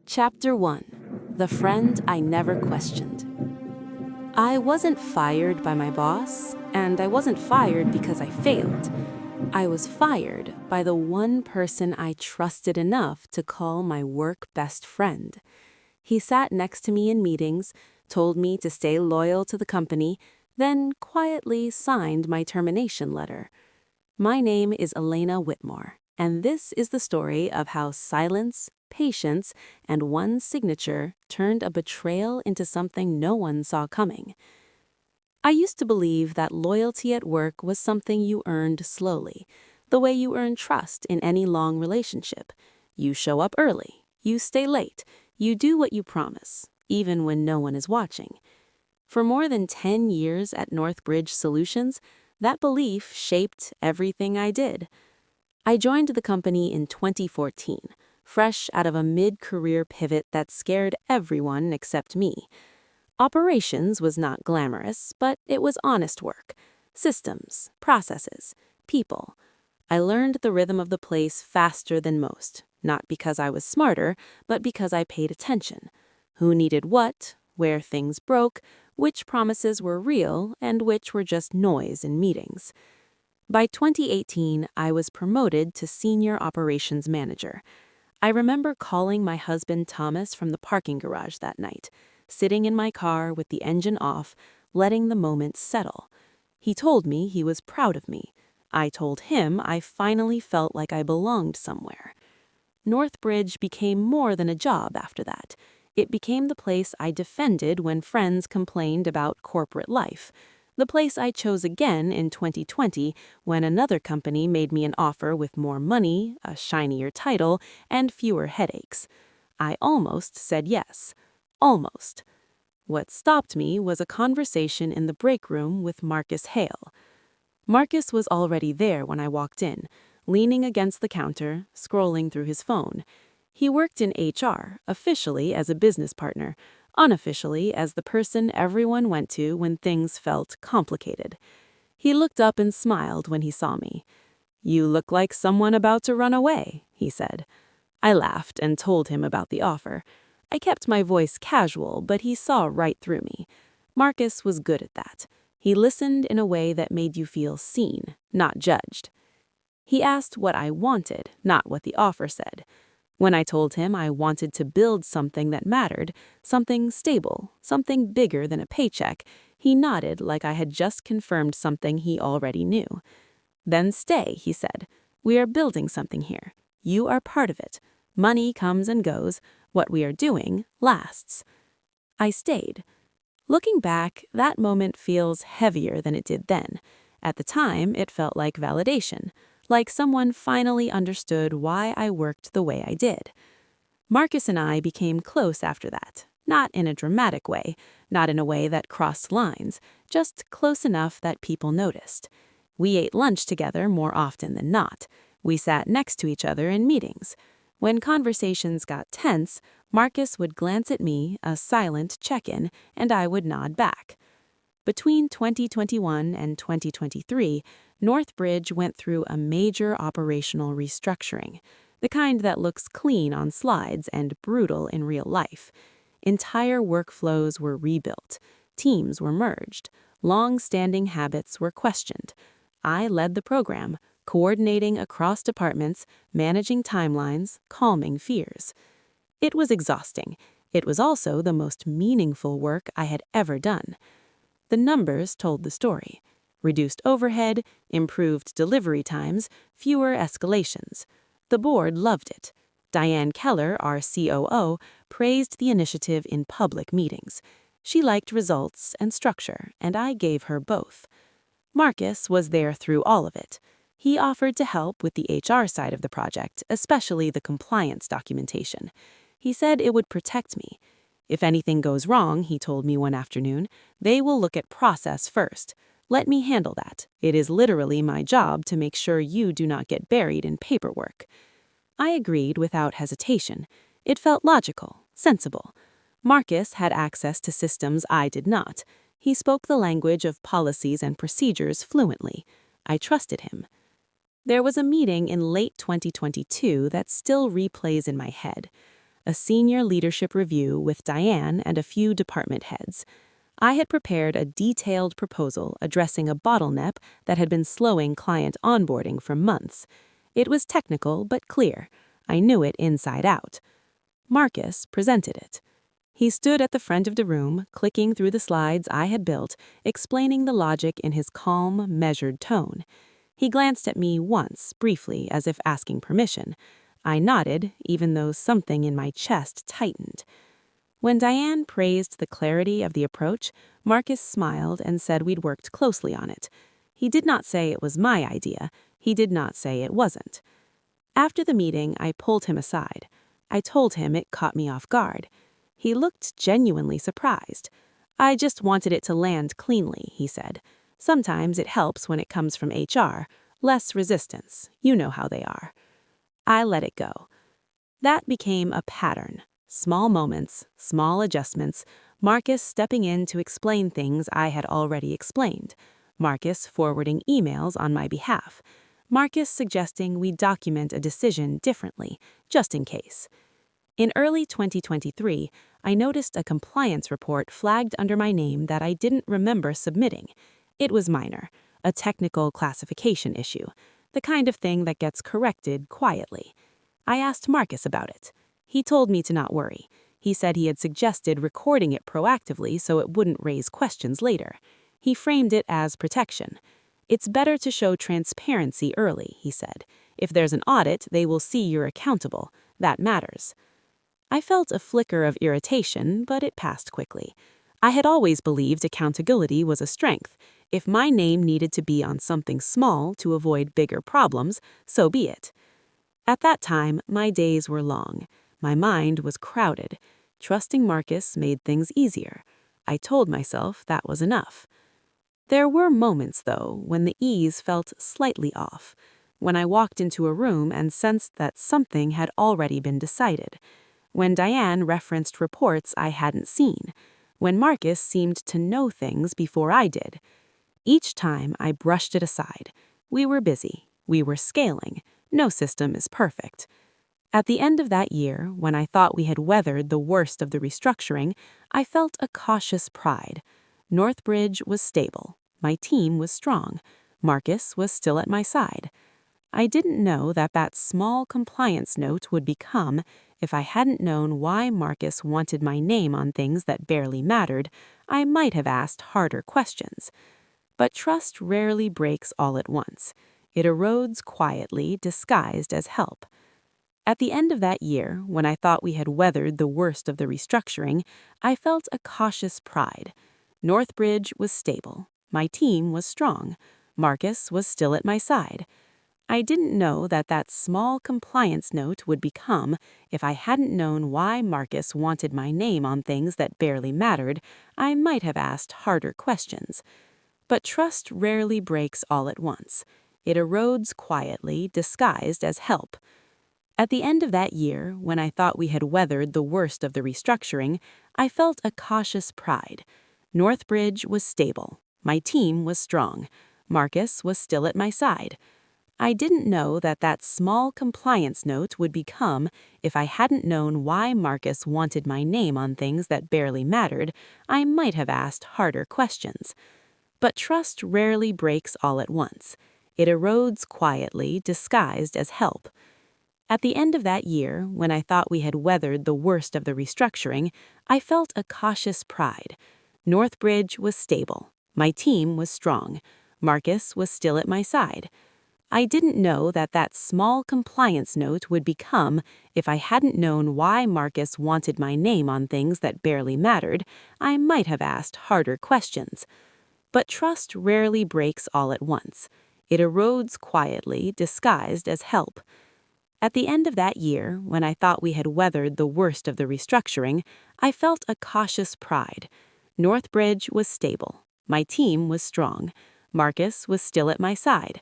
Chapter 1. The Friend I Never Questioned. I wasn't fired by my boss, and I wasn't fired because I failed. I was fired by the one person I trusted enough to call my work best friend. He sat next to me in meetings, told me to stay loyal to the company, then quietly signed my termination letter. My name is Elena Whitmore, and this is the story of how silence, patience, and one signature turned a betrayal into something no one saw coming. I used to believe that loyalty at work was something you earned slowly, the way you earn trust in any long relationship. You show up early, you stay late, you do what you promise, even when no one is watching. For more than 10 years at Northbridge Solutions, that belief shaped everything I did. I joined the company in 2014, fresh out of a mid-career pivot that scared everyone except me. Operations was not glamorous, but it was honest work. Systems, processes, people. I learned the rhythm of the place faster than most, not because I was smarter, but because I paid attention. Who needed what, where things broke, which promises were real and which were just noise in meetings. By 2018, I was promoted to Senior Operations Manager. I remember calling my husband Thomas from the parking garage that night, sitting in my car with the engine off, letting the moment settle. He told me he was proud of me. I told him I finally felt like I belonged somewhere. Northbridge became more than a job after that. It became the place I defended when friends complained about corporate life. The place I chose again in 2020 when another company made me an offer with more money, a shinier title, and fewer headaches. I almost said yes. Almost. What stopped me was a conversation in the break room with Marcus Hale. Marcus was already there when I walked in, leaning against the counter, scrolling through his phone. He worked in HR, officially as a business partner, unofficially as the person everyone went to when things felt complicated. He looked up and smiled when he saw me. "You look like someone about to run away," he said. I laughed and told him about the offer. I kept my voice casual, but he saw right through me. Marcus was good at that. He listened in a way that made you feel seen, not judged. He asked what I wanted, not what the offer said. When I told him I wanted to build something that mattered, something stable, something bigger than a paycheck, he nodded like I had just confirmed something he already knew. "Then stay," he said. "We are building something here. You are part of it. Money comes and goes. What we are doing lasts." I stayed. Looking back, that moment feels heavier than it did then. At the time, it felt like validation, like someone finally understood why I worked the way I did. Marcus and I became close after that, not in a dramatic way, not in a way that crossed lines, just close enough that people noticed. We ate lunch together more often than not. We sat next to each other in meetings. When conversations got tense, Marcus would glance at me, a silent check-in, and I would nod back. Between 2021 and 2023, Northbridge went through a major operational restructuring, the kind that looks clean on slides and brutal in real life. Entire workflows were rebuilt, teams were merged, long-standing habits were questioned. I led the program, coordinating across departments, managing timelines, calming fears. It was exhausting. It was also the most meaningful work I had ever done. The numbers told the story. Reduced overhead, improved delivery times, fewer escalations. The board loved it. Diane Keller, our COO, praised the initiative in public meetings. She liked results and structure, and I gave her both. Marcus was there through all of it. He offered to help with the HR side of the project, especially the compliance documentation. He said it would protect me. "If anything goes wrong," he told me one afternoon, "they will look at process first. Let me handle that. It is literally my job to make sure you do not get buried in paperwork." I agreed without hesitation. It felt logical, sensible. Marcus had access to systems I did not. He spoke the language of policies and procedures fluently. I trusted him. There was a meeting in late 2022 that still replays in my head. a senior leadership review with Diane and a few department heads. I had prepared a detailed proposal addressing a bottleneck that had been slowing client onboarding for months. It was technical but clear. I knew it inside out. Marcus presented it. He stood at the front of the room, clicking through the slides I had built, explaining the logic in his calm, measured tone. He glanced at me once, briefly, as if asking permission. I nodded, even though something in my chest tightened. When Diane praised the clarity of the approach, Marcus smiled and said we'd worked closely on it. He did not say it was my idea. He did not say it wasn't. After the meeting, I pulled him aside. I told him it caught me off guard. He looked genuinely surprised. "I just wanted it to land cleanly," he said. "Sometimes it helps when it comes from HR. Less resistance. You know how they are." I let it go. That became a pattern. Small moments, small adjustments, Marcus stepping in to explain things I had already explained, Marcus forwarding emails on my behalf, Marcus suggesting we document a decision differently, just in case. In early 2023, I noticed a compliance report flagged under my name that I didn't remember submitting. It was minor, a technical classification issue, the kind of thing that gets corrected quietly. I asked Marcus about it. He told me to not worry. He said he had suggested recording it proactively so it wouldn't raise questions later. He framed it as protection. "It's better to show transparency early," he said. "If there's an audit, they will see you're accountable. That matters." I felt a flicker of irritation, but it passed quickly. I had always believed accountability was a strength. If my name needed to be on something small to avoid bigger problems, so be it. At that time, my days were long. My mind was crowded. Trusting Marcus made things easier. I told myself that was enough. There were moments, though, when the ease felt slightly off. When I walked into a room and sensed that something had already been decided. When Diane referenced reports I hadn't seen. When Marcus seemed to know things before I did. Each time I brushed it aside. We were busy. We were scaling. No system is perfect. At the end of that year, when I thought we had weathered the worst of the restructuring, I felt a cautious pride. Northbridge was stable. My team was strong. Marcus was still at my side. I didn't know that small compliance note would become, if I hadn't known why Marcus wanted my name on things that barely mattered, I might have asked harder questions. But trust rarely breaks all at once. It erodes quietly, disguised as help. At the end of that year, when I thought we had weathered the worst of the restructuring, I felt a cautious pride. Northbridge was stable. My team was strong. Marcus was still at my side. I didn't know that small compliance note would become, if I hadn't known why Marcus wanted my name on things that barely mattered, I might have asked harder questions. But trust rarely breaks all at once. It erodes quietly, disguised as help. At the end of that year, when I thought we had weathered the worst of the restructuring, I felt a cautious pride. Northbridge was stable. My team was strong. Marcus was still at my side. I didn't know that small compliance note would become, if I hadn't known why Marcus wanted my name on things that barely mattered, I might have asked harder questions. But trust rarely breaks all at once. It erodes quietly, disguised as help. At the end of that year, when I thought we had weathered the worst of the restructuring, I felt a cautious pride. Northbridge was stable. My team was strong. Marcus was still at my side. I didn't know that small compliance note would become, if I hadn't known why Marcus wanted my name on things that barely mattered, I might have asked harder questions. But trust rarely breaks all at once. It erodes quietly, disguised as help. At the end of that year, when I thought we had weathered the worst of the restructuring, I felt a cautious pride. Northbridge was stable. My team was strong. Marcus was still at my side.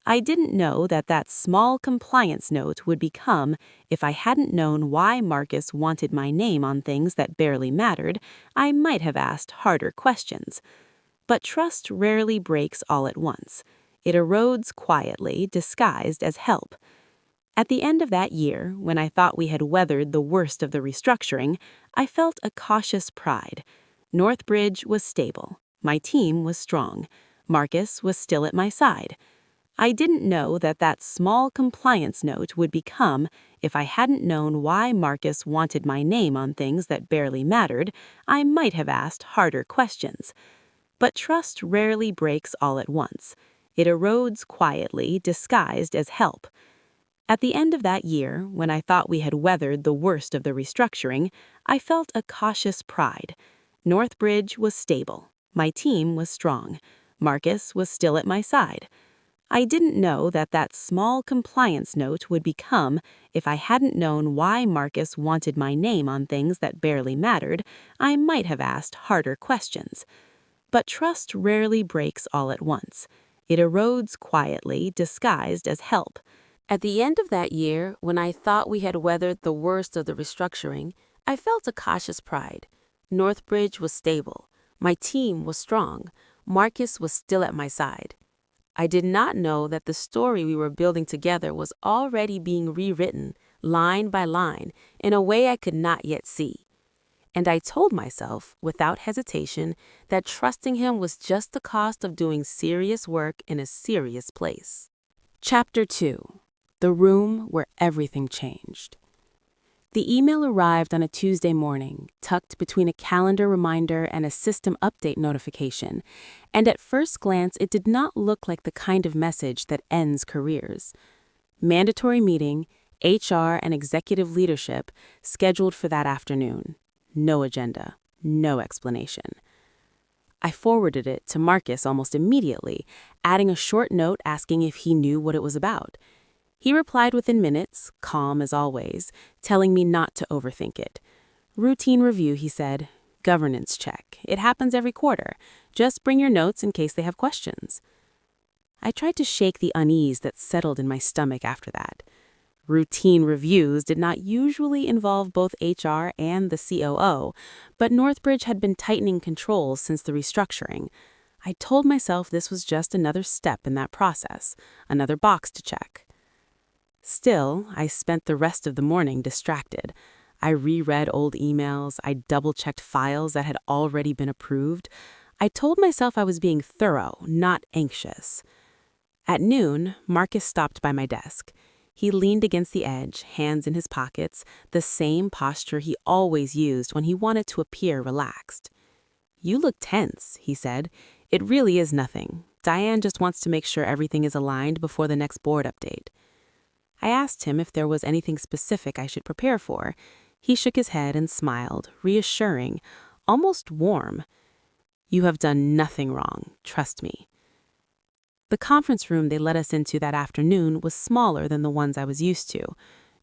I didn't know that small compliance note would become, if I hadn't known why Marcus wanted my name on things that barely mattered, I might have asked harder questions. But trust rarely breaks all at once. It erodes quietly, disguised as help. At the end of that year, when I thought we had weathered the worst of the restructuring, I felt a cautious pride. Northbridge was stable. My team was strong. Marcus was still at my side. I didn't know that that small compliance note would become, if I hadn't known why Marcus wanted my name on things that barely mattered, I might have asked harder questions. But trust rarely breaks all at once. It erodes quietly, disguised as help. At the end of that year, when I thought we had weathered the worst of the restructuring, I felt a cautious pride. Northbridge was stable. My team was strong. Marcus was still at my side. I didn't know that that small compliance note would become, if I hadn't known why Marcus wanted my name on things that barely mattered, I might have asked harder questions. But trust rarely breaks all at once. It erodes quietly, disguised as help. At the end of that year, when I thought we had weathered the worst of the restructuring, I felt a cautious pride. Northbridge was stable. My team was strong. Marcus was still at my side. I did not know that the story we were building together was already being rewritten, line by line, in a way I could not yet see. And I told myself, without hesitation, that trusting him was just the cost of doing serious work in a serious place. Chapter 2. The Room Where Everything Changed. The email arrived on a Tuesday morning, tucked between a calendar reminder and a system update notification, and at first glance it did not look like the kind of message that ends careers. Mandatory meeting, HR and executive leadership, scheduled for that afternoon. No agenda, no explanation. I forwarded it to Marcus almost immediately, adding a short note asking if he knew what it was about. He replied within minutes, calm as always, telling me not to overthink it. Routine review, he said. Governance check. It happens every quarter. Just bring your notes in case they have questions. I tried to shake the unease that settled in my stomach after that. Routine reviews did not usually involve both HR and the COO, but Northbridge had been tightening controls since the restructuring. I told myself this was just another step in that process, another box to check. Still, I spent the rest of the morning distracted. I reread old emails, I double-checked files that had already been approved. I told myself I was being thorough, not anxious. At noon, Marcus stopped by my desk. He leaned against the edge, hands in his pockets, the same posture he always used when he wanted to appear relaxed. "You look tense," he said. "It really is nothing. Diane just wants to make sure everything is aligned before the next board update." I asked him if there was anything specific I should prepare for. He shook his head and smiled, reassuring, almost warm. "You have done nothing wrong, trust me." The conference room they let us into that afternoon was smaller than the ones I was used to.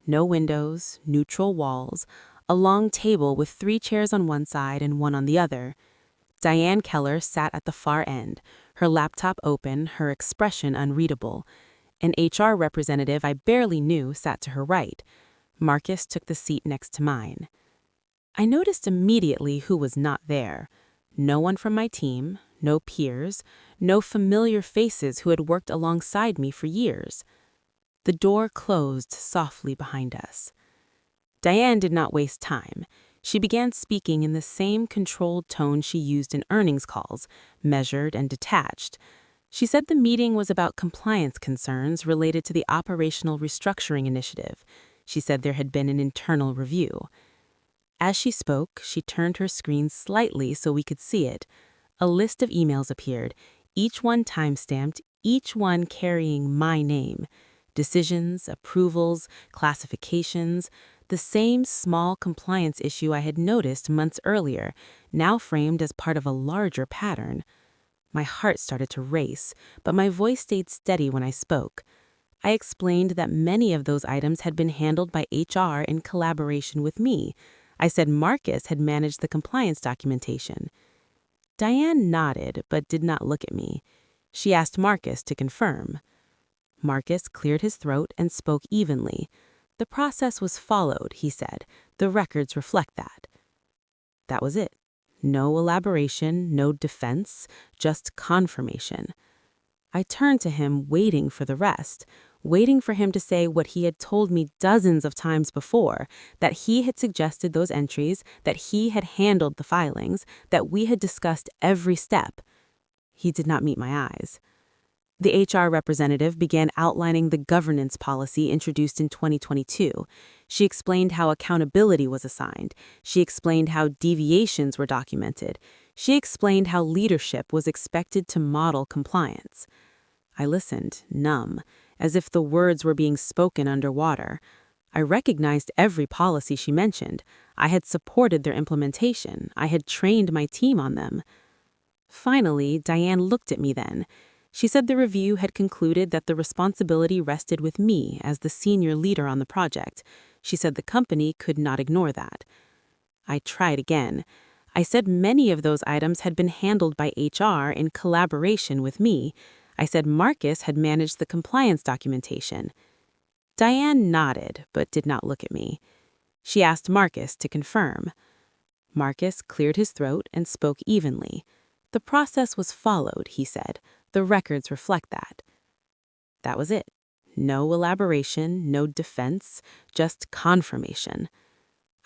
No windows, neutral walls, a long table with 3 chairs on one side and one on the other. Diane Keller sat at the far end, her laptop open, her expression unreadable. An HR representative I barely knew sat to her right. Marcus took the seat next to mine. I noticed immediately who was not there. No one from my team, no peers, no familiar faces who had worked alongside me for years. The door closed softly behind us. Diane did not waste time. She began speaking in the same controlled tone she used in earnings calls, measured and detached. She said the meeting was about compliance concerns related to the operational restructuring initiative. She said there had been an internal review. As she spoke, she turned her screen slightly so we could see it. A list of emails appeared, each one time-stamped, each one carrying my name. Decisions, approvals, classifications, the same small compliance issue I had noticed months earlier, now framed as part of a larger pattern. My heart started to race, but my voice stayed steady when I spoke. I explained that many of those items had been handled by HR in collaboration with me. I said Marcus had managed the compliance documentation. Diane nodded, but did not look at me. She asked Marcus to confirm. Marcus cleared his throat and spoke evenly. "The process was followed," he said. "The records reflect that." That was it. No elaboration, no defense, just confirmation. I turned to him, waiting for the rest. waiting for him to say what he had told me dozens of times before, that he had suggested those entries, that he had handled the filings, that we had discussed every step. He did not meet my eyes. The HR representative began outlining the governance policy introduced in 2022. She explained how accountability was assigned. She explained how deviations were documented. She explained how leadership was expected to model compliance. I listened, numb, as if the words were being spoken underwater. I recognized every policy she mentioned. I had supported their implementation. I had trained my team on them. Finally, Diane looked at me then. She said the review had concluded that the responsibility rested with me as the senior leader on the project. She said the company could not ignore that. I tried again. I said many of those items had been handled by HR in collaboration with me. I said Marcus had managed the compliance documentation. Diane nodded, but did not look at me. She asked Marcus to confirm. Marcus cleared his throat and spoke evenly. The process was followed, he said. The records reflect that. That was it. No elaboration, no defense, just confirmation.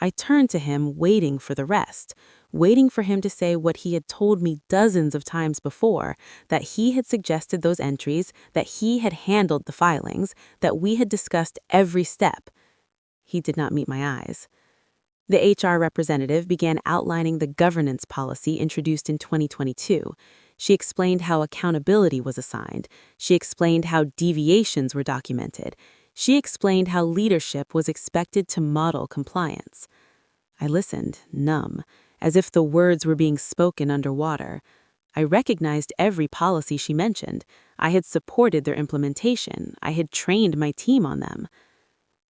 I turned to him, waiting for the rest, waiting for him to say what he had told me dozens of times before, that he had suggested those entries, that he had handled the filings, that we had discussed every step. He did not meet my eyes. The HR representative began outlining the governance policy introduced in 2022. She explained how accountability was assigned. She explained how deviations were documented. She explained how leadership was expected to model compliance. I listened, numb, as if the words were being spoken underwater. I recognized every policy she mentioned. I had supported their implementation. I had trained my team on them.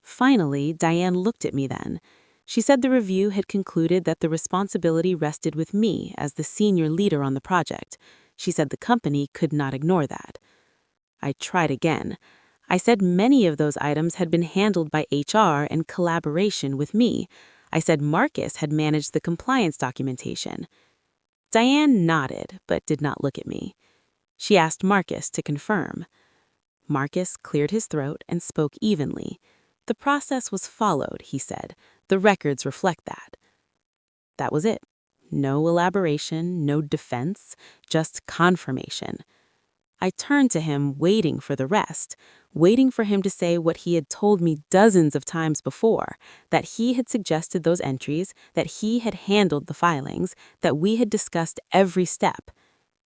Finally, Diane looked at me then. She said the review had concluded that the responsibility rested with me as the senior leader on the project. She said the company could not ignore that. I tried again. I said many of those items had been handled by HR in collaboration with me. I said Marcus had managed the compliance documentation. Diane nodded, but did not look at me. She asked Marcus to confirm. Marcus cleared his throat and spoke evenly. The process was followed, he said. The records reflect that. That was it. No elaboration, no defense, just confirmation. I turned to him, waiting for the rest, waiting for him to say what he had told me dozens of times before, that he had suggested those entries, that he had handled the filings, that we had discussed every step.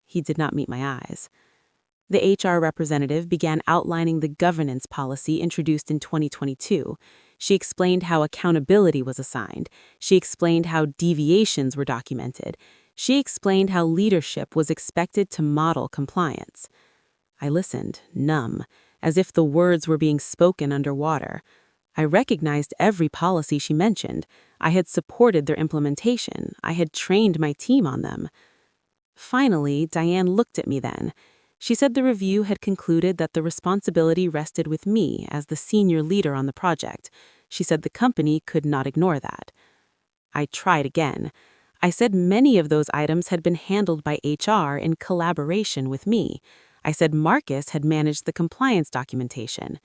He did not meet my eyes. The HR representative began outlining the governance policy introduced in 2022. She explained how accountability was assigned. She explained how deviations were documented. She explained how leadership was expected to model compliance. I listened, numb, as if the words were being spoken underwater. I recognized every policy she mentioned. I had supported their implementation. I had trained my team on them. Finally, Diane looked at me then. She said the review had concluded that the responsibility rested with me as the senior leader on the project. She said the company could not ignore that. I tried again. I said many of those items had been handled by HR in collaboration with me. I said Marcus had managed the compliance documentation.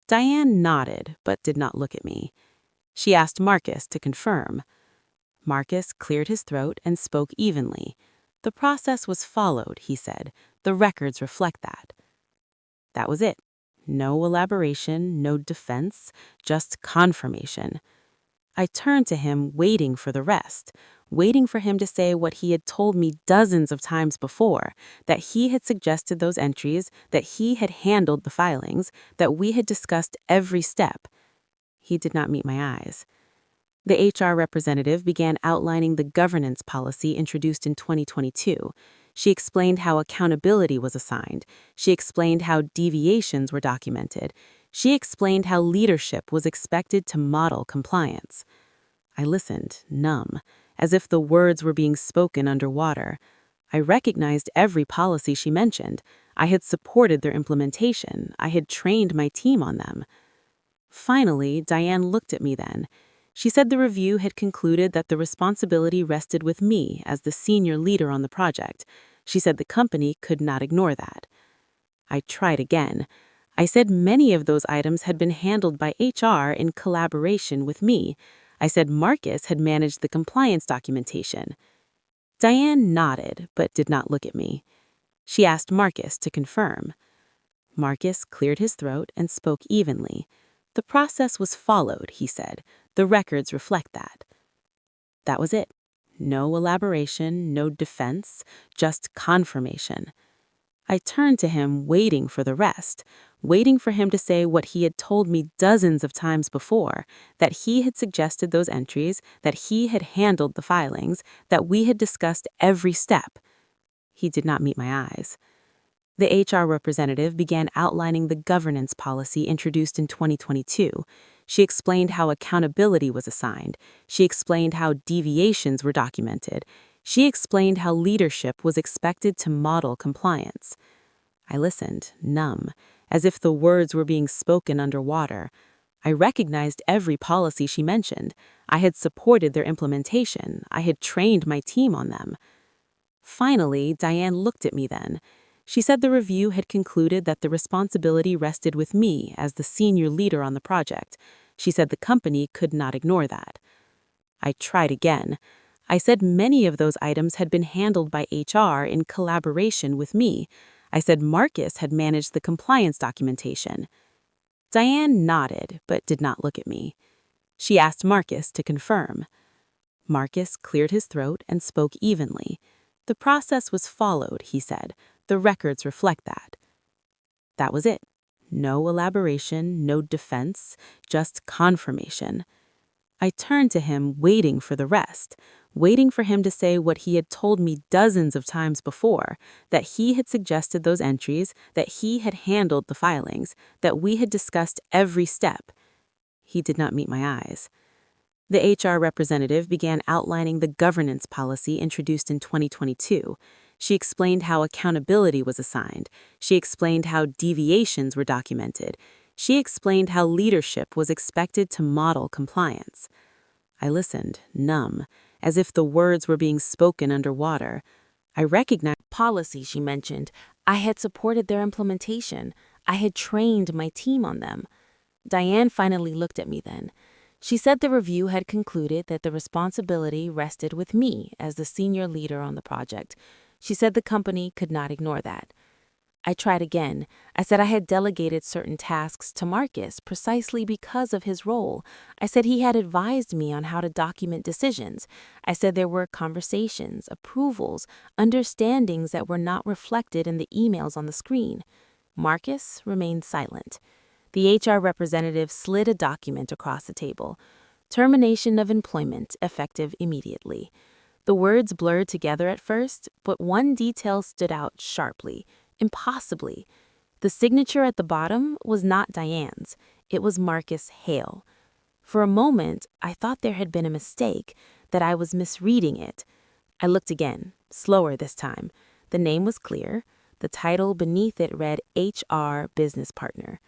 Diane nodded, but did not look at me. She asked Marcus to confirm. Marcus cleared his throat and spoke evenly. The process was followed, he said. The records reflect that. That was it. No elaboration, no defense, just confirmation. I turned to him, waiting for the rest, waiting for him to say what he had told me dozens of times before, that he had suggested those entries, that he had handled the filings, that we had discussed every step. He did not meet my eyes. The HR representative began outlining the governance policy introduced in 2022. She explained how accountability was assigned. She explained how deviations were documented. She explained how leadership was expected to model compliance. I listened, numb, as if the words were being spoken underwater. I recognized every policy she mentioned. I had supported their implementation. I had trained my team on them. Finally, Diane looked at me then. She said the review had concluded that the responsibility rested with me as the senior leader on the project. She said the company could not ignore that. I tried again. I said many of those items had been handled by HR in collaboration with me. I said Marcus had managed the compliance documentation. Diane nodded, but did not look at me. She asked Marcus to confirm. Marcus cleared his throat and spoke evenly. The process was followed, he said. The records reflect that. That was it. No elaboration, no defense, just confirmation. I turned to him, waiting for the rest, waiting for him to say what he had told me dozens of times before, that he had suggested those entries, that he had handled the filings, that we had discussed every step. He did not meet my eyes. The HR representative began outlining the governance policy introduced in 2022. She explained how accountability was assigned. She explained how deviations were documented. She explained how leadership was expected to model compliance. I listened, numb, as if the words were being spoken underwater. I recognized every policy she mentioned. I had supported their implementation. I had trained my team on them. Finally, Diane looked at me then. She said the review had concluded that the responsibility rested with me as the senior leader on the project. She said the company could not ignore that. I tried again. I said many of those items had been handled by HR in collaboration with me. I said Marcus had managed the compliance documentation. Diane nodded, but did not look at me. She asked Marcus to confirm. Marcus cleared his throat and spoke evenly. The process was followed, he said. The records reflect that. That was it. No elaboration, no defense, just confirmation. I turned to him, waiting for the rest, waiting for him to say what he had told me dozens of times before, that he had suggested those entries, that he had handled the filings, that we had discussed every step. He did not meet my eyes. The HR representative began outlining the governance policy introduced in 2022. She explained how accountability was assigned. She explained how deviations were documented. She explained how leadership was expected to model compliance. I listened, numb, as if the words were being spoken underwater. I recognized policy she mentioned. I had supported their implementation. I had trained my team on them. Diane finally looked at me then. She said the review had concluded that the responsibility rested with me as the senior leader on the project. She said the company could not ignore that. I tried again. I said I had delegated certain tasks to Marcus precisely because of his role. I said he had advised me on how to document decisions. I said there were conversations, approvals, understandings that were not reflected in the emails on the screen. Marcus remained silent. The HR representative slid a document across the table. Termination of employment, effective immediately. The words blurred together at first, but one detail stood out sharply, impossibly. The signature at the bottom was not Diane's. It was Marcus Hale. For a moment, I thought there had been a mistake, that I was misreading it. I looked again, slower this time. The name was clear. The title beneath it read HR Business Partner.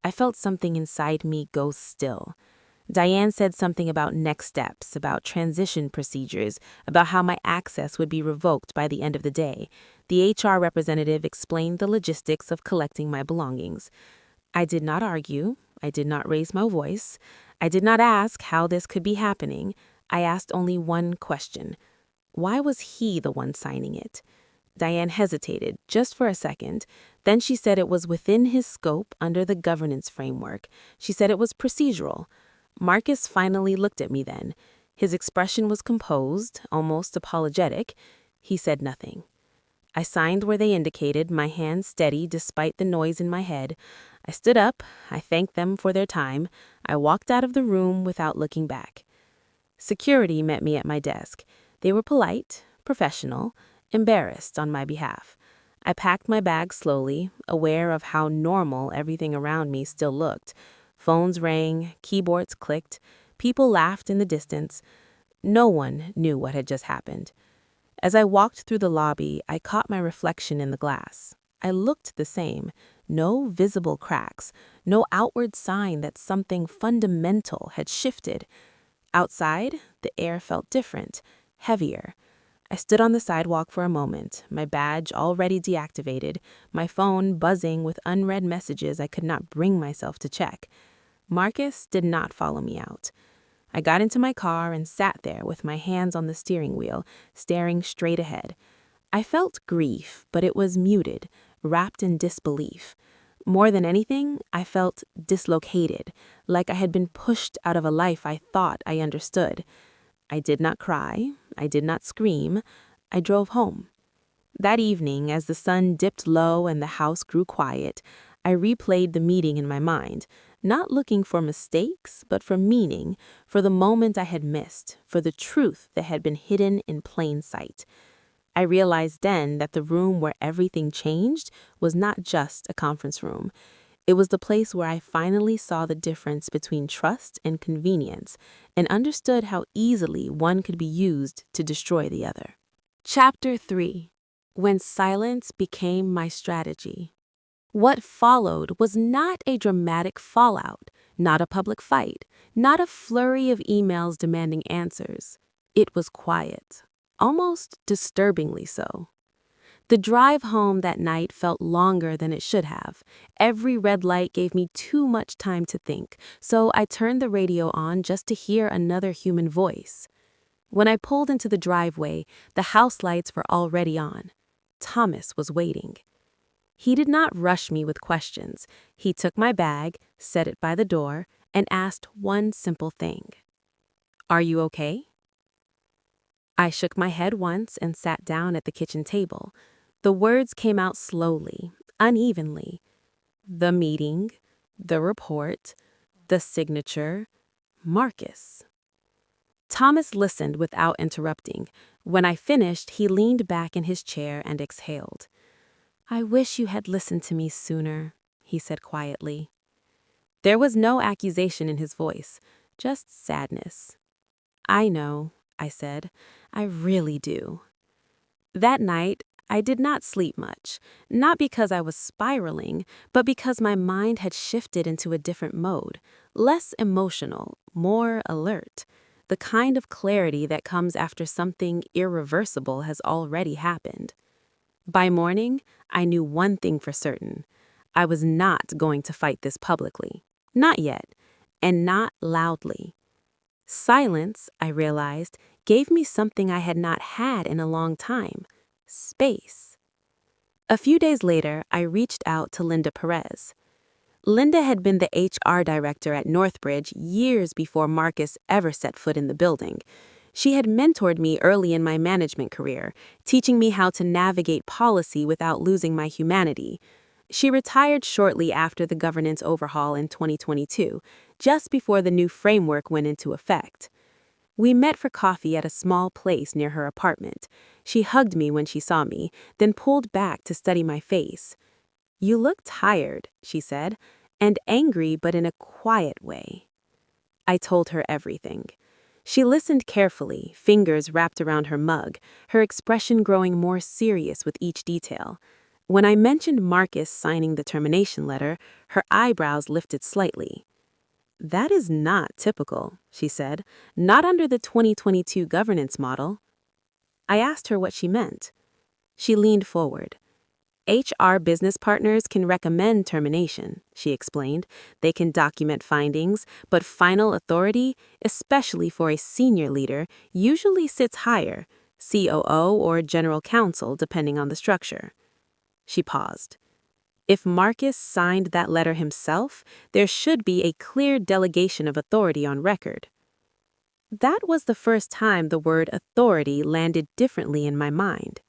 I felt something inside me go still. Diane said something about next steps, about transition procedures, about how my access would be revoked by the end of the day. The HR representative explained the logistics of collecting my belongings. I did not argue. I did not raise my voice. I did not ask how this could be happening. I asked only one question. Why was he the one signing it? Diane hesitated just for a second. Then she said it was within his scope under the governance framework. She said it was procedural. Marcus finally looked at me then. His expression was composed, almost apologetic. He said nothing. I signed where they indicated, my hands steady despite the noise in my head. I stood up. I thanked them for their time. I walked out of the room without looking back. Security met me at my desk. They were polite, professional, embarrassed on my behalf. I packed my bag slowly, aware of how normal everything around me still looked. Phones rang, keyboards clicked, people laughed in the distance. No one knew what had just happened. As I walked through the lobby, I caught my reflection in the glass. I looked the same. No visible cracks, no outward sign that something fundamental had shifted. Outside, the air felt different, heavier. I stood on the sidewalk for a moment, my badge already deactivated, my phone buzzing with unread messages I could not bring myself to check. Marcus did not follow me out. I got into my car and sat there with my hands on the steering wheel, staring straight ahead. I felt grief, but it was muted, wrapped in disbelief. More than anything, I felt dislocated, like I had been pushed out of a life I thought I understood. I did not cry. I did not scream. I drove home. That evening, as the sun dipped low and the house grew quiet, I replayed the meeting in my mind, not looking for mistakes, but for meaning, for the moment I had missed, for the truth that had been hidden in plain sight. I realized then that the room where everything changed was not just a conference room. It was the place where I finally saw the difference between trust and convenience and understood how easily one could be used to destroy the other. Chapter 3. When Silence Became My Strategy. What followed was not a dramatic fallout, not a public fight, not a flurry of emails demanding answers. It was quiet, almost disturbingly so. The drive home that night felt longer than it should have. Every red light gave me too much time to think, so I turned the radio on just to hear another human voice. When I pulled into the driveway, the house lights were already on. Thomas was waiting. He did not rush me with questions. He took my bag, set it by the door, and asked one simple thing. "Are you okay?" I shook my head once and sat down at the kitchen table. The words came out slowly, unevenly. The meeting, the report, the signature, Marcus. Thomas listened without interrupting. When I finished, he leaned back in his chair and exhaled. "I wish you had listened to me sooner," he said quietly. There was no accusation in his voice, just sadness. "I know," I said. "I really do." That night, I did not sleep much, not because I was spiraling, but because my mind had shifted into a different mode, less emotional, more alert, the kind of clarity that comes after something irreversible has already happened. By morning, I knew one thing for certain. I was not going to fight this publicly. Not yet, and not loudly. Silence, I realized, gave me something I had not had in a long time: space. A few days later, I reached out to Linda Perez. Linda had been the HR director at Northbridge years before Marcus ever set foot in the building. She had mentored me early in my management career, teaching me how to navigate policy without losing my humanity. She retired shortly after the governance overhaul in 2022, just before the new framework went into effect. We met for coffee at a small place near her apartment. She hugged me when she saw me, then pulled back to study my face. "You look tired," she said, "and angry, but in a quiet way." I told her everything. She listened carefully, fingers wrapped around her mug, her expression growing more serious with each detail. When I mentioned Marcus signing the termination letter, her eyebrows lifted slightly. "That is not typical," she said, "not under the 2022 governance model." I asked her what she meant. She leaned forward. "HR business partners can recommend termination," she explained. "They can document findings, but final authority, especially for a senior leader, usually sits higher, COO or general counsel, depending on the structure." She paused. If Marcus signed that letter himself, there should be a clear delegation of authority on record. That was the first time the word authority landed differently in my mind.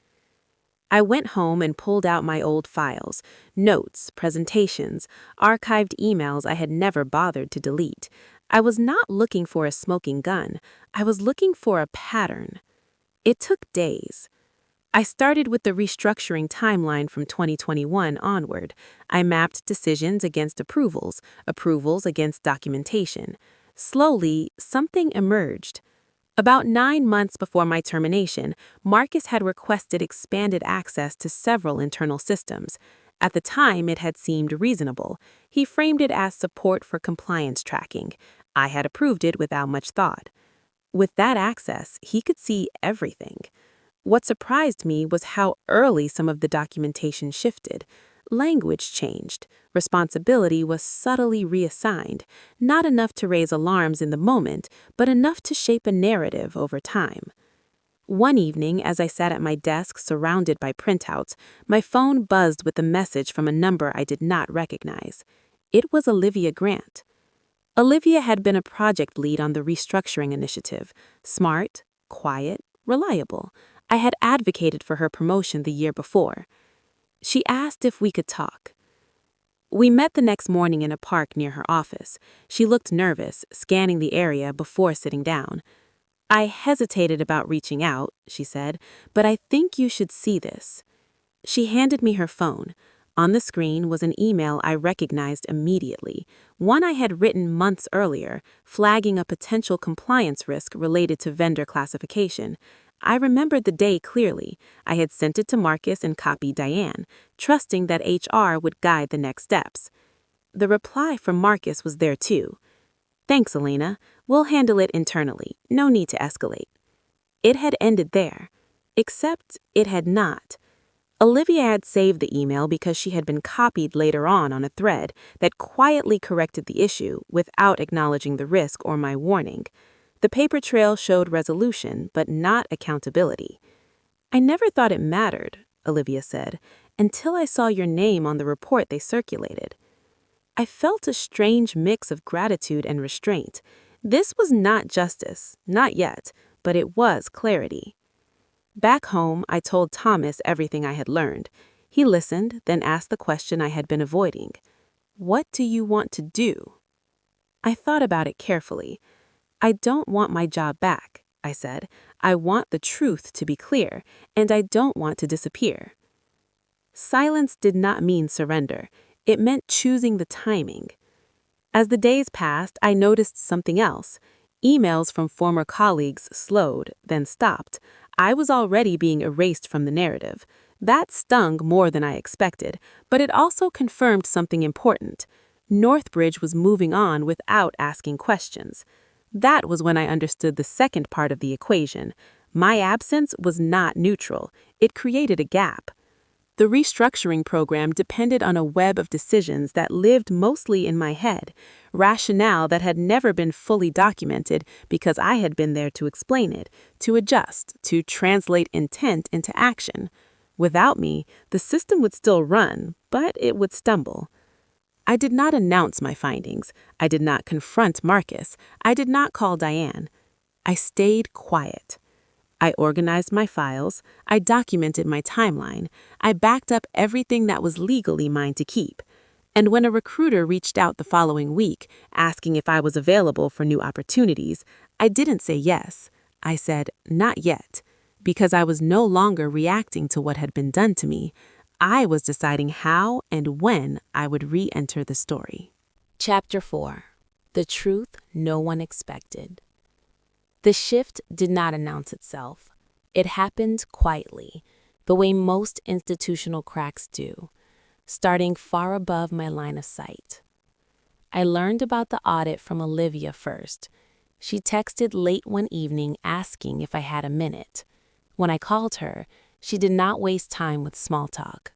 I went home and pulled out my old files, notes, presentations, archived emails I had never bothered to delete. I was not looking for a smoking gun. I was looking for a pattern. It took days. I started with the restructuring timeline from 2021 onward. I mapped decisions against approvals, approvals against documentation. Slowly, something emerged. About 9 months before my termination, Marcus had requested expanded access to several internal systems. At the time, it had seemed reasonable. He framed it as support for compliance tracking. I had approved it without much thought. With that access, he could see everything. What surprised me was how early some of the documentation shifted. Language changed. Responsibility was subtly reassigned, not enough to raise alarms in the moment, but enough to shape a narrative over time. One evening, as I sat at my desk surrounded by printouts, my phone buzzed with a message from a number I did not recognize. It was Olivia Grant. Olivia had been a project lead on the restructuring initiative. Smart, quiet, reliable. I had advocated for her promotion the year before. She asked if we could talk. We met the next morning in a park near her office. She looked nervous, scanning the area before sitting down. "I hesitated about reaching out," she said, "but I think you should see this." She handed me her phone. On the screen was an email I recognized immediately, one I had written months earlier, flagging a potential compliance risk related to vendor classification. I remembered the day clearly. I had sent it to Marcus and copied Diane, trusting that HR would guide the next steps. The reply from Marcus was there too. "Thanks, Elena. We'll handle it internally. No need to escalate." It had ended there. Except it had not. Olivia had saved the email because she had been copied later on a thread that quietly corrected the issue without acknowledging the risk or my warning. The paper trail showed resolution, but not accountability. "I never thought it mattered," Olivia said, "until I saw your name on the report they circulated." I felt a strange mix of gratitude and restraint. This was not justice, not yet, but it was clarity. Back home, I told Thomas everything I had learned. He listened, then asked the question I had been avoiding. "What do you want to do?" I thought about it carefully. "I don't want my job back," I said. "I want the truth to be clear, and I don't want to disappear." Silence did not mean surrender. It meant choosing the timing. As the days passed, I noticed something else. Emails from former colleagues slowed, then stopped. I was already being erased from the narrative. That stung more than I expected, but it also confirmed something important. Northbridge was moving on without asking questions. That was when I understood the second part of the equation. My absence was not neutral. It created a gap. The restructuring program depended on a web of decisions that lived mostly in my head, rationale that had never been fully documented because I had been there to explain it, to adjust, to translate intent into action. Without me, the system would still run, but it would stumble. I did not announce my findings. I did not confront Marcus. I did not call Diane. I stayed quiet. I organized my files. I documented my timeline. I backed up everything that was legally mine to keep. And when a recruiter reached out the following week, asking if I was available for new opportunities, I didn't say yes. I said, not yet, because I was no longer reacting to what had been done to me. I was deciding how and when I would re-enter the story. Chapter 4. The Truth No One Expected. The shift did not announce itself. It happened quietly, the way most institutional cracks do, starting far above my line of sight. I learned about the audit from Olivia first. She texted late one evening asking if I had a minute. When I called her, she did not waste time with small talk.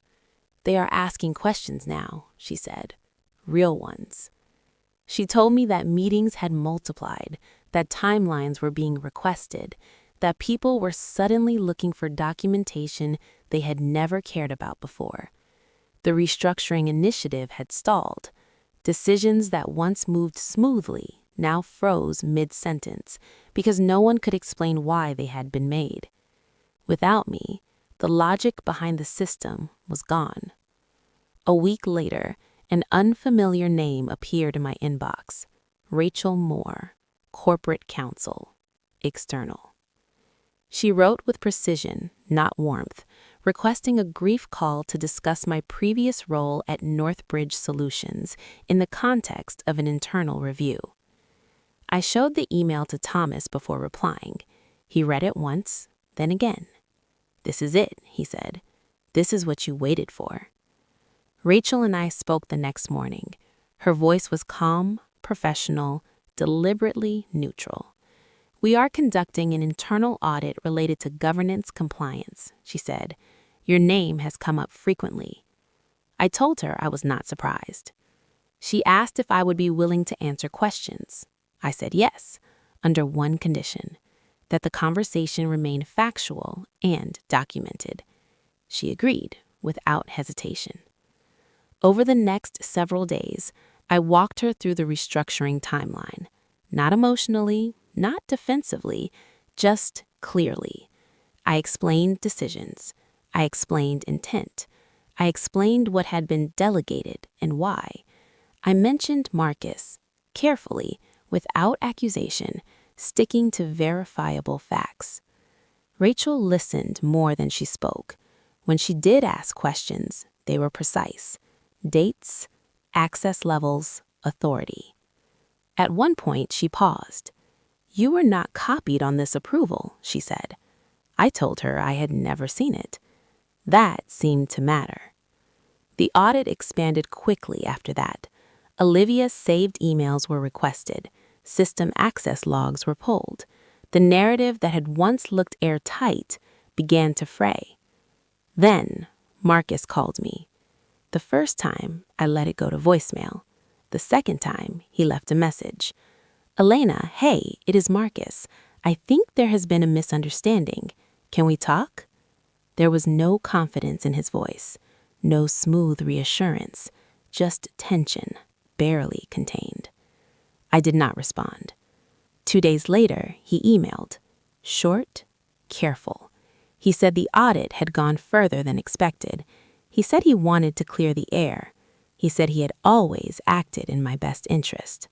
"They are asking questions now," she said. "Real ones." She told me that meetings had multiplied, that timelines were being requested, that people were suddenly looking for documentation they had never cared about before. The restructuring initiative had stalled. Decisions that once moved smoothly now froze mid-sentence because no one could explain why they had been made. Without me, the logic behind the system was gone. A week later, an unfamiliar name appeared in my inbox. Rachel Moore, Corporate Counsel, External. She wrote with precision, not warmth, requesting a brief call to discuss my previous role at Northbridge Solutions in the context of an internal review. I showed the email to Thomas before replying. He read it once, then again. "This is it," he said. "This is what you waited for." Rachel and I spoke the next morning. Her voice was calm, professional, deliberately neutral. "We are conducting an internal audit related to governance compliance," she said. "Your name has come up frequently." I told her I was not surprised. She asked if I would be willing to answer questions. I said yes, under one condition: that the conversation remain factual and documented. She agreed, without hesitation. Over the next several days, I walked her through the restructuring timeline. Not emotionally, not defensively, just clearly. I explained decisions. I explained intent. I explained what had been delegated and why. I mentioned Marcus, carefully, without accusation, sticking to verifiable facts. Rachel listened more than she spoke. When she did ask questions, they were precise: dates, access levels, authority. At one point, she paused. "You were not copied on this approval," she said. I told her I had never seen it. That seemed to matter. The audit expanded quickly after that. Olivia's saved emails were requested. System access logs were pulled. The narrative that had once looked airtight began to fray. Then Marcus called me. The first time, I let it go to voicemail. The second time, he left a message. "Elena, hey, it is Marcus. I think there has been a misunderstanding. Can we talk?" There was no confidence in his voice, no smooth reassurance, just tension, barely contained. I did not respond. 2 days later, he emailed. Short, careful. He said the audit had gone further than expected. He said he wanted to clear the air. He said he had always acted in my best interest.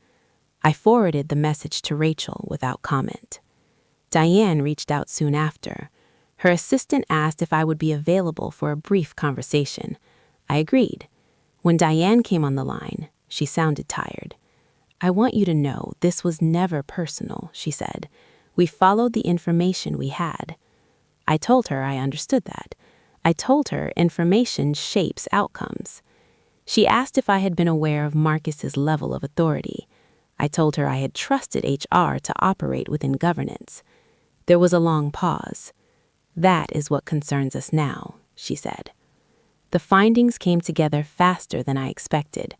I forwarded the message to Rachel without comment. Diane reached out soon after. Her assistant asked if I would be available for a brief conversation. I agreed. When Diane came on the line, she sounded tired. "I want you to know this was never personal," she said. "We followed the information we had." I told her I understood that. I told her information shapes outcomes. She asked if I had been aware of Marcus's level of authority. I told her I had trusted HR to operate within governance. There was a long pause. "That is what concerns us now," she said. The findings came together faster than I expected.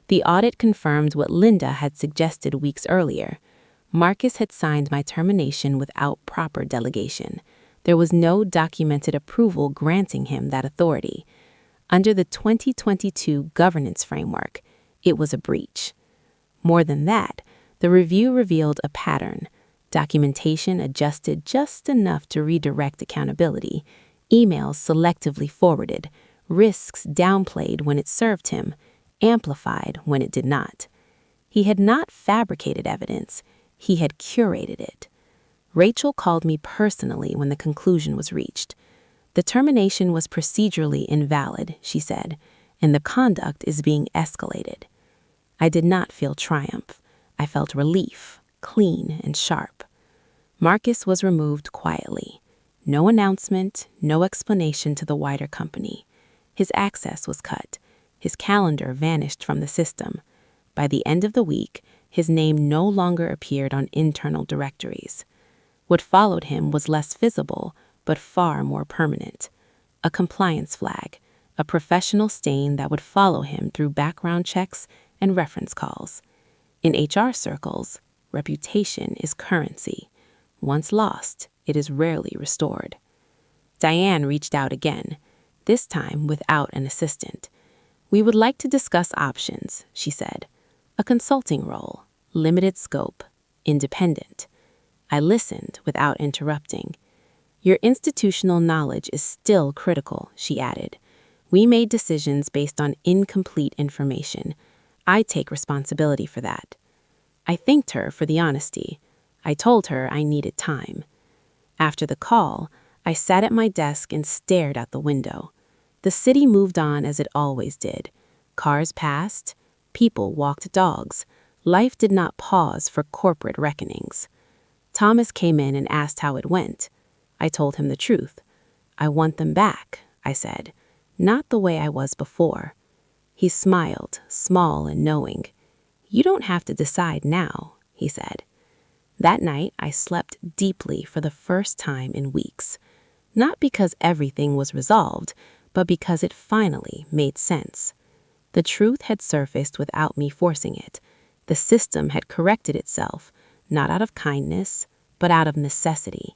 The audit confirmed what Linda had suggested weeks earlier. Marcus had signed my termination without proper delegation. There was no documented approval granting him that authority. Under the 2022 governance framework, it was a breach. More than that, the review revealed a pattern. Documentation adjusted just enough to redirect accountability, emails selectively forwarded, risks downplayed when it served him, amplified when it did not. He had not fabricated evidence, he had curated it. Rachel called me personally when the conclusion was reached. "The termination was procedurally invalid," she said, "and the conduct is being escalated." I did not feel triumph. I felt relief, clean and sharp. Marcus was removed quietly. No announcement, no explanation to the wider company. His access was cut. His calendar vanished from the system. By the end of the week, his name no longer appeared on internal directories. What followed him was less visible, but far more permanent. A compliance flag, a professional stain that would follow him through background checks and reference calls. In HR circles, reputation is currency. Once lost, it is rarely restored. Diane reached out again, this time without an assistant. "We would like to discuss options," she said. "A consulting role, limited scope, independent." I listened without interrupting. "Your institutional knowledge is still critical," she added. "We made decisions based on incomplete information. I take responsibility for that." I thanked her for the honesty. I told her I needed time. After the call, I sat at my desk and stared out the window. The city moved on as it always did. Cars passed. People walked dogs. Life did not pause for corporate reckonings. Thomas came in and asked how it went. I told him the truth. "I want them back," I said, "not the way I was before." He smiled, small and knowing. "You don't have to decide now," he said. That night, I slept deeply for the first time in weeks. Not because everything was resolved, but because it finally made sense. The truth had surfaced without me forcing it. The system had corrected itself, not out of kindness, but out of necessity.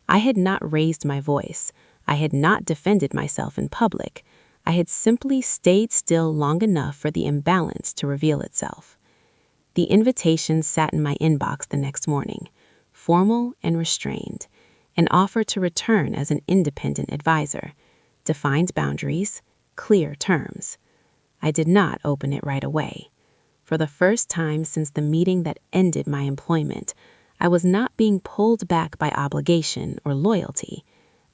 I had not raised my voice. I had not defended myself in public. I had simply stayed still long enough for the imbalance to reveal itself. The invitation sat in my inbox the next morning, formal and restrained, an offer to return as an independent advisor, defined boundaries, clear terms. I did not open it right away. For the first time since the meeting that ended my employment, I was not being pulled back by obligation or loyalty.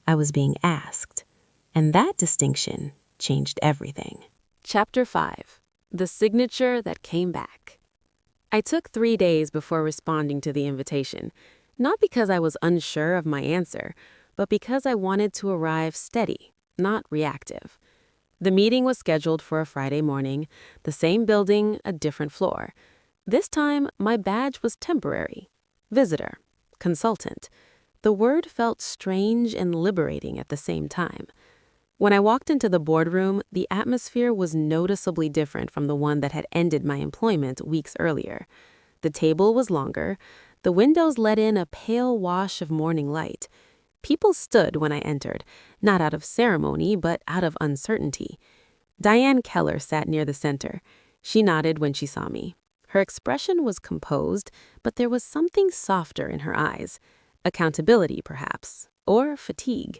I was being asked. And that distinction changed everything. Chapter 5. The Signature That Came Back. I took 3 days before responding to the invitation, not because I was unsure of my answer, but because I wanted to arrive steady, not reactive. The meeting was scheduled for a Friday morning, the same building, a different floor. This time, my badge was temporary. Visitor, consultant. The word felt strange and liberating at the same time. When I walked into the boardroom, the atmosphere was noticeably different from the one that had ended my employment weeks earlier. The table was longer. The windows let in a pale wash of morning light. People stood when I entered, not out of ceremony, but out of uncertainty. Diane Keller sat near the center. She nodded when she saw me. Her expression was composed, but there was something softer in her eyes. Accountability, perhaps, or fatigue.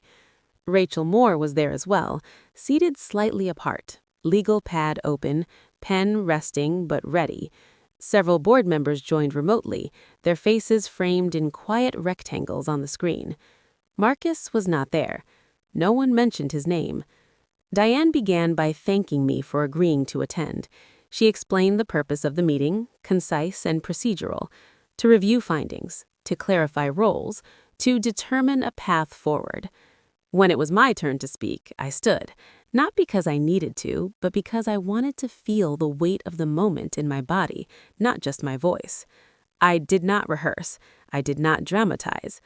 Rachel Moore was there as well, seated slightly apart, legal pad open, pen resting but ready. Several board members joined remotely, their faces framed in quiet rectangles on the screen. Marcus was not there. No one mentioned his name. Diane began by thanking me for agreeing to attend. She explained the purpose of the meeting, concise and procedural, to review findings, to clarify roles, to determine a path forward. When it was my turn to speak, I stood, not because I needed to, but because I wanted to feel the weight of the moment in my body, not just my voice. I did not rehearse. I did not dramatize.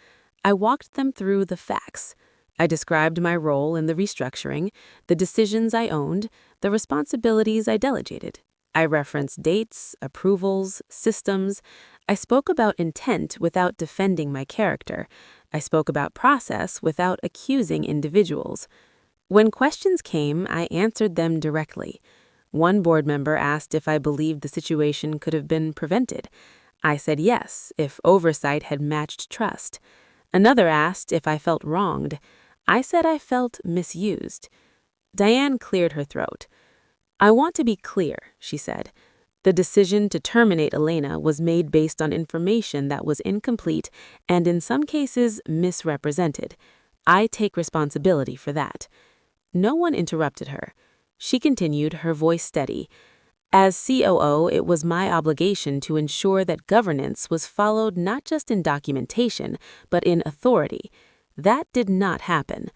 I walked them through the facts. I described my role in the restructuring, the decisions I owned, the responsibilities I delegated. I referenced dates, approvals, systems. I spoke about intent without defending my character. I spoke about process without accusing individuals. When questions came, I answered them directly. One board member asked if I believed the situation could have been prevented. I said yes, if oversight had matched trust. Another asked if I felt wronged. I said I felt misused. Diane cleared her throat. "I want to be clear," she said. "The decision to terminate Elena was made based on information that was incomplete and in some cases misrepresented. I take responsibility for that." No one interrupted her. She continued, her voice steady. "As COO, it was my obligation to ensure that governance was followed not just in documentation, but in authority. That did not happen."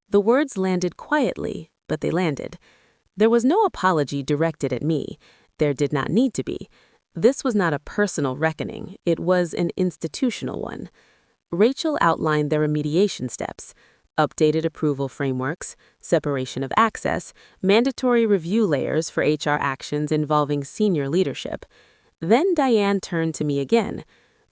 The words landed quietly, but they landed. There was no apology directed at me. There did not need to be. This was not a personal reckoning. It was an institutional one. Rachel outlined their remediation steps: updated approval frameworks, separation of access, mandatory review layers for HR actions involving senior leadership. Then Diane turned to me again.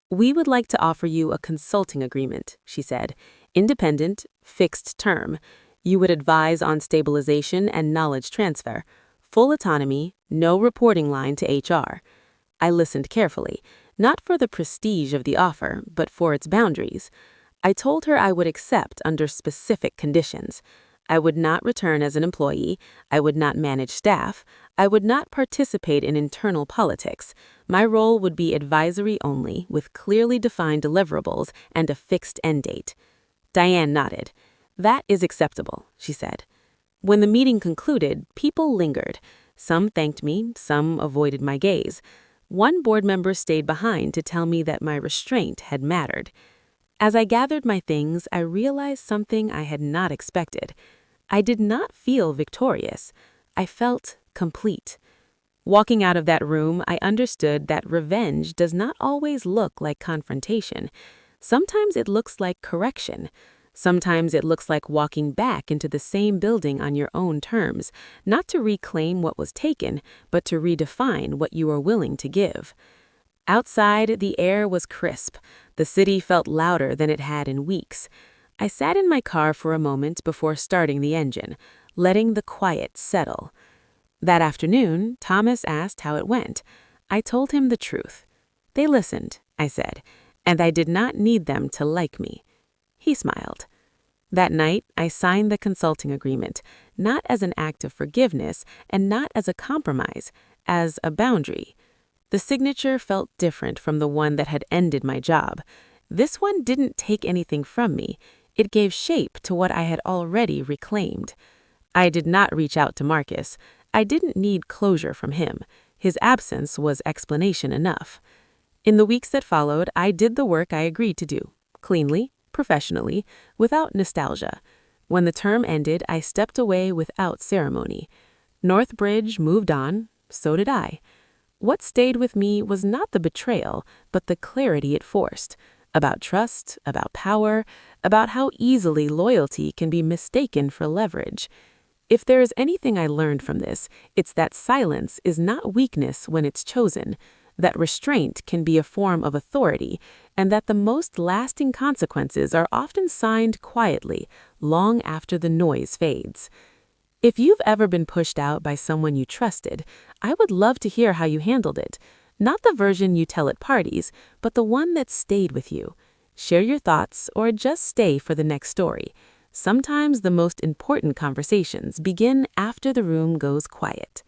"We would like to offer you a consulting agreement," she said. "Independent, fixed term. You would advise on stabilization and knowledge transfer. Full autonomy, no reporting line to HR." I listened carefully, not for the prestige of the offer, but for its boundaries. I told her I would accept under specific conditions. I would not return as an employee. I would not manage staff. I would not participate in internal politics. My role would be advisory only, with clearly defined deliverables and a fixed end date. Diane nodded. "That is acceptable," she said. When the meeting concluded, people lingered. Some thanked me, some avoided my gaze. One board member stayed behind to tell me that my restraint had mattered. As I gathered my things, I realized something I had not expected. I did not feel victorious. I felt complete. Walking out of that room, I understood that revenge does not always look like confrontation. Sometimes it looks like correction. Sometimes it looks like walking back into the same building on your own terms, not to reclaim what was taken, but to redefine what you are willing to give. Outside, the air was crisp. The city felt louder than it had in weeks. I sat in my car for a moment before starting the engine, letting the quiet settle. That afternoon, Thomas asked how it went. I told him the truth. They listened, I said, and I did not need them to like me. He smiled. That night, I signed the consulting agreement, not as an act of forgiveness and not as a compromise, as a boundary. The signature felt different from the one that had ended my job. This one didn't take anything from me. It gave shape to what I had already reclaimed. I did not reach out to Marcus. I didn't need closure from him. His absence was explanation enough. In the weeks that followed, I did the work I agreed to do, cleanly, professionally, without nostalgia. When the term ended, I stepped away without ceremony. Northbridge moved on, so did I. What stayed with me was not the betrayal, but the clarity it forced, about trust, about power, about how easily loyalty can be mistaken for leverage. If there is anything I learned from this, it's that silence is not weakness when it's chosen, that restraint can be a form of authority, and that the most lasting consequences are often signed quietly, long after the noise fades. If you've ever been pushed out by someone you trusted, I would love to hear how you handled it. Not the version you tell at parties, but the one that stayed with you. Share your thoughts or just stay for the next story. Sometimes the most important conversations begin after the room goes quiet.